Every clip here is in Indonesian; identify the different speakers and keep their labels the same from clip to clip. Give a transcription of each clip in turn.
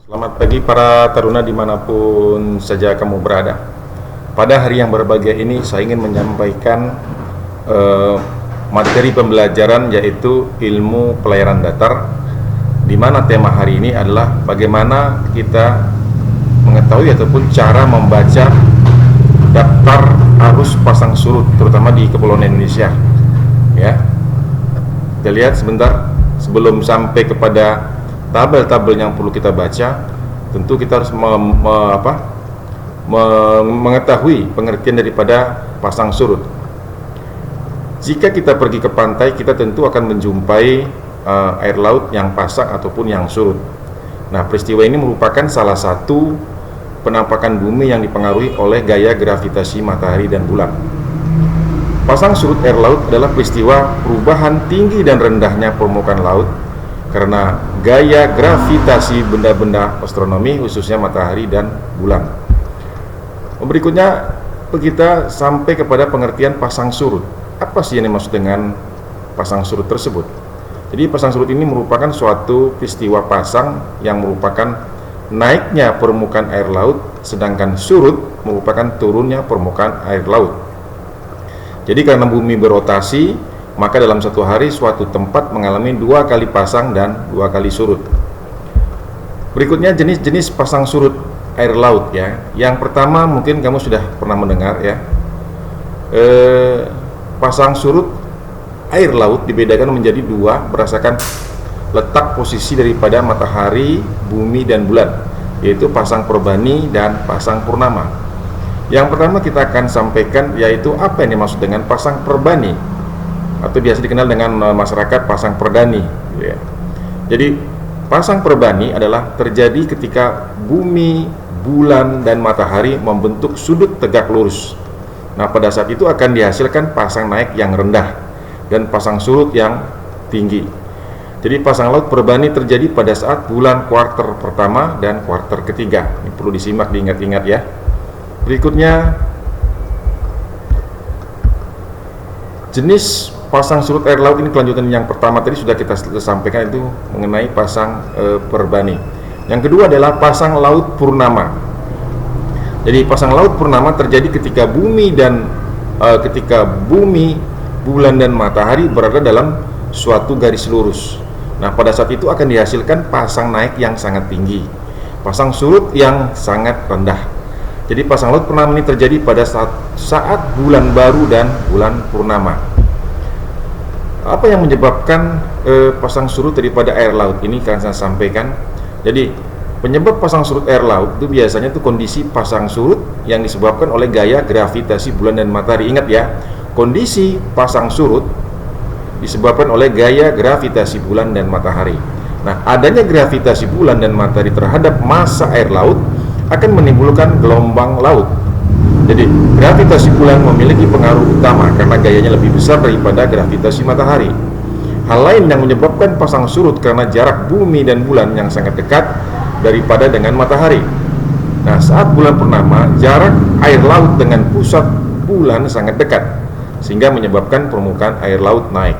Speaker 1: Selamat pagi para taruna dimanapun saja kamu berada. Pada hari yang berbahagia ini saya ingin menyampaikan materi pembelajaran yaitu ilmu pelayaran datar, di mana tema hari ini adalah bagaimana kita mengetahui ataupun cara membaca daftar arus pasang surut terutama di Kepulauan Indonesia. Ya, kita lihat sebentar sebelum sampai kepada tabel-tabel yang perlu kita baca. Tentu kita harus mengetahui pengertian daripada pasang surut. Jika kita pergi ke pantai, kita tentu akan menjumpai air laut yang pasang ataupun yang surut. Nah, peristiwa ini merupakan salah satu penampakan bumi yang dipengaruhi oleh gaya gravitasi matahari dan bulan. Pasang surut air laut adalah peristiwa perubahan tinggi dan rendahnya permukaan laut karena gaya gravitasi benda-benda astronomi, khususnya matahari dan bulan. Berikutnya kita sampai kepada pengertian pasang surut. Apa sih yang dimaksud dengan pasang surut tersebut? Jadi pasang surut ini merupakan suatu peristiwa pasang yang merupakan naiknya permukaan air laut, sedangkan surut merupakan turunnya permukaan air laut. Jadi karena bumi berotasi, maka dalam satu hari suatu tempat mengalami 2 kali pasang dan 2 kali surut. Berikutnya jenis-jenis pasang surut air laut ya. Yang pertama mungkin kamu sudah pernah mendengar ya. Pasang surut air laut dibedakan menjadi 2 berdasarkan letak posisi daripada matahari, bumi dan bulan, yaitu pasang perbani dan pasang purnama. Yang pertama kita akan sampaikan yaitu apa yang dimaksud dengan pasang perbani, atau biasa dikenal dengan masyarakat pasang perdani ya. Jadi pasang perbani adalah terjadi ketika bumi, bulan, dan matahari membentuk sudut tegak lurus. Nah, pada saat itu akan dihasilkan pasang naik yang rendah dan pasang surut yang tinggi. Jadi pasang laut perbani terjadi pada saat bulan kuarter pertama dan kuarter ketiga. Ini perlu disimak, diingat-ingat ya. Berikutnya jenis pasang surut air laut ini, kelanjutan yang pertama tadi sudah kita sampaikan, itu mengenai pasang perbani. Yang kedua adalah pasang laut purnama. Jadi pasang laut purnama terjadi ketika bumi, bulan dan matahari berada dalam suatu garis lurus. Nah, pada saat itu akan dihasilkan pasang naik yang sangat tinggi, pasang surut yang sangat rendah. Jadi pasang laut purnama ini terjadi pada saat bulan baru dan bulan purnama. Apa yang menyebabkan pasang surut daripada air laut ini akan saya sampaikan. Jadi penyebab pasang surut air laut itu biasanya itu kondisi pasang surut yang disebabkan oleh gaya gravitasi bulan dan matahari. Ingat ya, kondisi pasang surut disebabkan oleh gaya gravitasi bulan dan matahari. Nah, adanya gravitasi bulan dan matahari terhadap massa air laut akan menimbulkan gelombang laut. Jadi gravitasi bulan memiliki pengaruh utama karena gayanya lebih besar daripada gravitasi matahari. Hal lain yang menyebabkan pasang surut karena jarak bumi dan bulan yang sangat dekat daripada dengan matahari. Nah, saat bulan purnama, jarak air laut dengan pusat bulan sangat dekat sehingga menyebabkan permukaan air laut naik.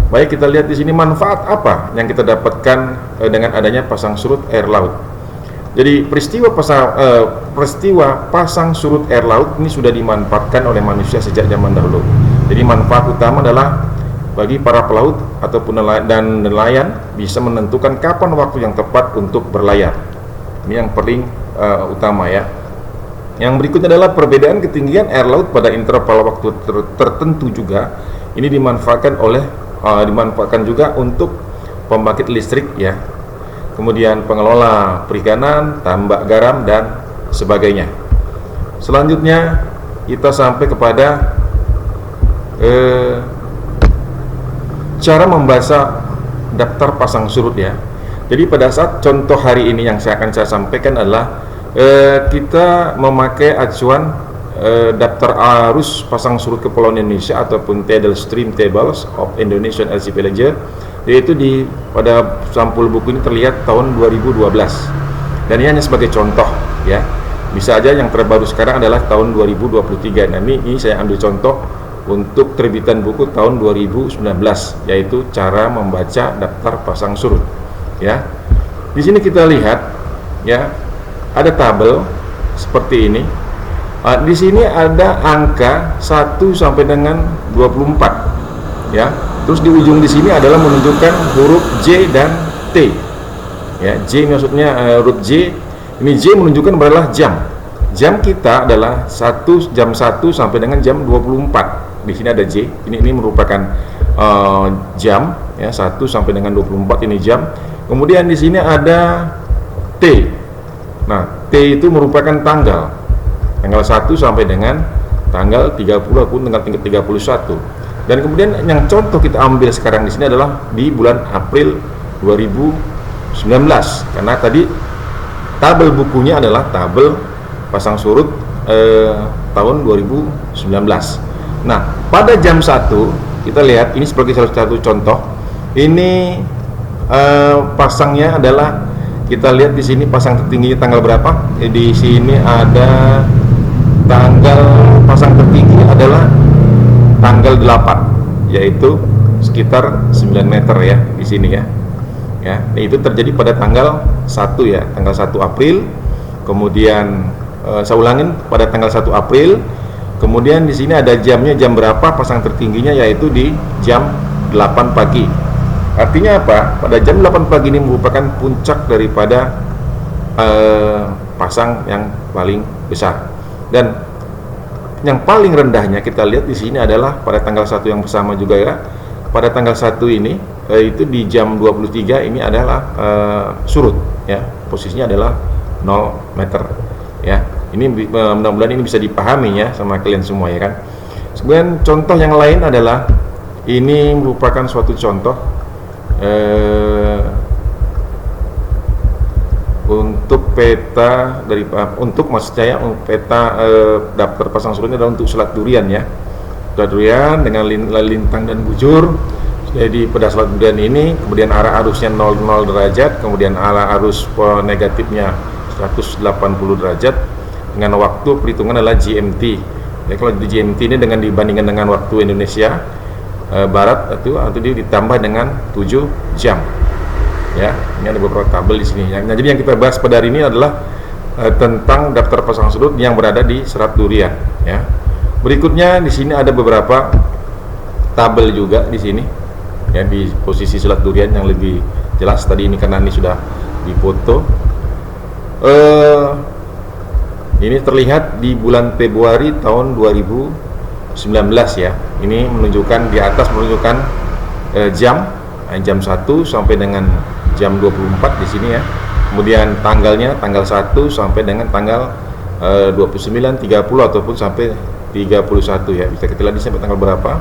Speaker 1: Baik, kita lihat di sini manfaat apa yang kita dapatkan dengan adanya pasang surut air laut. Jadi peristiwa pasang surut air laut ini sudah dimanfaatkan oleh manusia sejak zaman dahulu. Jadi manfaat utama adalah bagi para pelaut ataupun nelayan bisa menentukan kapan waktu yang tepat untuk berlayar. Ini yang paling utama ya. Yang berikutnya adalah perbedaan ketinggian air laut pada interval waktu tertentu juga. Ini dimanfaatkan juga untuk pembangkit listrik ya. Kemudian pengelola perikanan, tambak garam, dan sebagainya. Selanjutnya kita sampai kepada cara membaca daftar pasang surut ya. Jadi pada saat contoh hari ini yang akan saya sampaikan adalah kita memakai acuan daftar arus pasang surut Kepulauan Indonesia ataupun Tidal Stream Tables of Indonesian Archipelago, yaitu pada sampul buku ini terlihat tahun 2012, dan ini hanya sebagai contoh ya. Bisa aja yang terbaru sekarang adalah tahun 2023. Nah, ini saya ambil contoh untuk terbitan buku tahun 2019, yaitu cara membaca daftar pasang surut ya. Di sini kita lihat ya, ada tabel seperti ini. Di sini ada angka 1 sampai dengan 24 ya. Terus di ujung di sini adalah menunjukkan huruf J dan T. Ya, J maksudnya huruf J. Ini J menunjukkan adalah jam. Jam kita adalah jam 1 sampai dengan jam 24. Di sini ada J. Ini merupakan jam ya, 1 sampai dengan 24 ini jam. Kemudian di sini ada T. Nah, T itu merupakan tanggal 1 sampai dengan tanggal 30 ataupun tanggal 31. Dan kemudian yang contoh kita ambil sekarang di sini adalah di bulan April 2019, karena tadi tabel bukunya adalah tabel pasang surut tahun 2019. Nah, pada jam 1 kita lihat ini sebagai salah satu contoh. Ini pasangnya adalah, kita lihat di sini pasang tertingginya tanggal berapa. Di sini ada tanggal pasang tertinggi adalah tanggal 8, yaitu sekitar 9 meter ya di sini ya. Ya, itu terjadi pada tanggal 1 ya, tanggal 1 April. Kemudian saya ulangin, pada tanggal 1 April. Kemudian di sini ada jamnya, jam berapa pasang tertingginya, yaitu di jam 8 pagi. Artinya apa? Pada jam 8 pagi ini merupakan puncak daripada pasang yang paling besar. Dan yang paling rendahnya kita lihat di sini adalah pada tanggal 1 yang bersama juga ya. Pada tanggal 1 ini itu di jam 23 ini adalah surut ya. Posisinya adalah 0 meter ya. Ini mudah-mudahan ini bisa dipahami ya sama kalian semua ya kan. Kemudian contoh yang lain adalah, ini merupakan suatu contoh untuk peta dari untuk maksud saya peta daftar pasang surutnya adalah untuk Selat Durian ya. Selat Durian dengan lintang dan bujur. Jadi pada Selat Durian ini kemudian arah arusnya 00 derajat, kemudian arah arus negatifnya 180 derajat dengan waktu perhitungan adalah GMT. Ya, kalau di GMT ini dengan dibandingkan dengan waktu Indonesia Barat itu ditambah dengan 7 jam. Ya, ini ada beberapa tabel di sini. Nah, jadi yang kita bahas pada hari ini adalah tentang daftar pasang surut yang berada di Selat Durian. Ya, berikutnya di sini ada beberapa tabel juga di sini. Ya, di posisi Selat Durian yang lebih jelas tadi ini karena ini sudah difoto. Ini terlihat di bulan Februari tahun 2019 ya. Ini menunjukkan di atas menunjukkan jam 1 sampai dengan jam 24 di sini ya. Kemudian tanggalnya tanggal 1 sampai dengan tanggal 29, 30 ataupun sampai 31 ya. Bisa kita lihat di sampai tanggal berapa.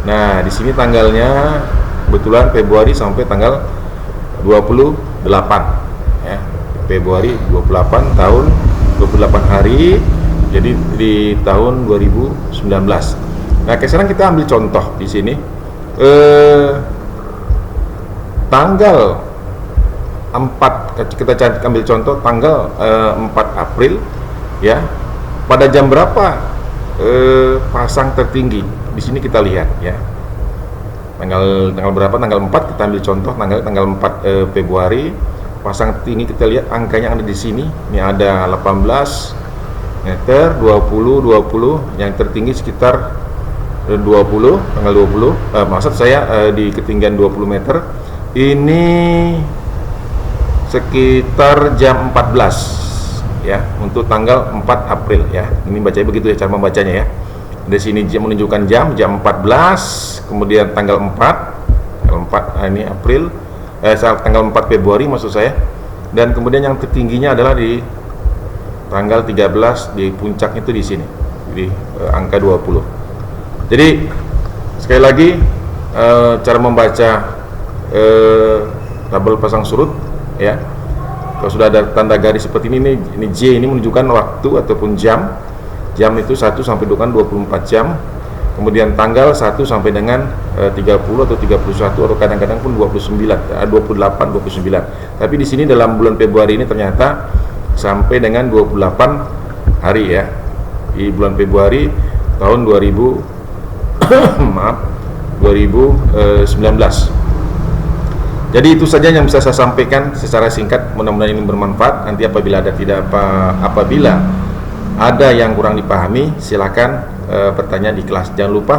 Speaker 1: Nah, di sini tanggalnya kebetulan Februari sampai tanggal 28 ya. Februari 28 tahun 28 hari. Jadi di tahun 2019. Nah, sekarang kita ambil contoh di sini. Tanggal 4, kita ambil contoh tanggal 4 April ya. Pada jam berapa pasang tertinggi? Di sini kita lihat ya. Tanggal berapa? Tanggal 4 kita ambil contoh tanggal 4 Februari. Pasang tertinggi kita lihat angkanya yang ada di sini. Ini ada 18 meter, 20, yang tertinggi sekitar 20, tanggal 20. Maksud saya di ketinggian 20 meter. Ini sekitar jam 14 ya, untuk tanggal 4 April ya. Ini bacanya begitu ya cara membacanya ya. Di sini menunjukkan jam 14, kemudian tanggal 4 ini April, tanggal 4 Februari maksud saya. Dan kemudian yang tertingginya adalah di tanggal 13 di puncak itu di sini di angka 20. Jadi sekali lagi cara membaca tabel pasang surut ya. Kalau sudah ada tanda garis seperti ini J ini menunjukkan waktu ataupun jam. Jam itu 1 sampai dengan 24 jam. Kemudian tanggal 1 sampai dengan 30 atau 31 atau kadang-kadang pun 28, 29. Tapi di sini dalam bulan Februari ini ternyata sampai dengan 28 hari ya. Di bulan Februari tahun 2019. Jadi itu saja yang bisa saya sampaikan secara singkat. Mudah-mudahan ini bermanfaat. Nanti apabila ada yang kurang dipahami, silakan bertanya di kelas. Jangan lupa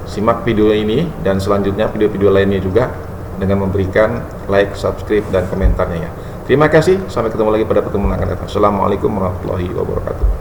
Speaker 1: simak video ini dan selanjutnya video-video lainnya juga dengan memberikan like, subscribe, dan komentarnya ya. Terima kasih. Sampai ketemu lagi pada pertemuan akan datang. Assalamualaikum warahmatullahi wabarakatuh.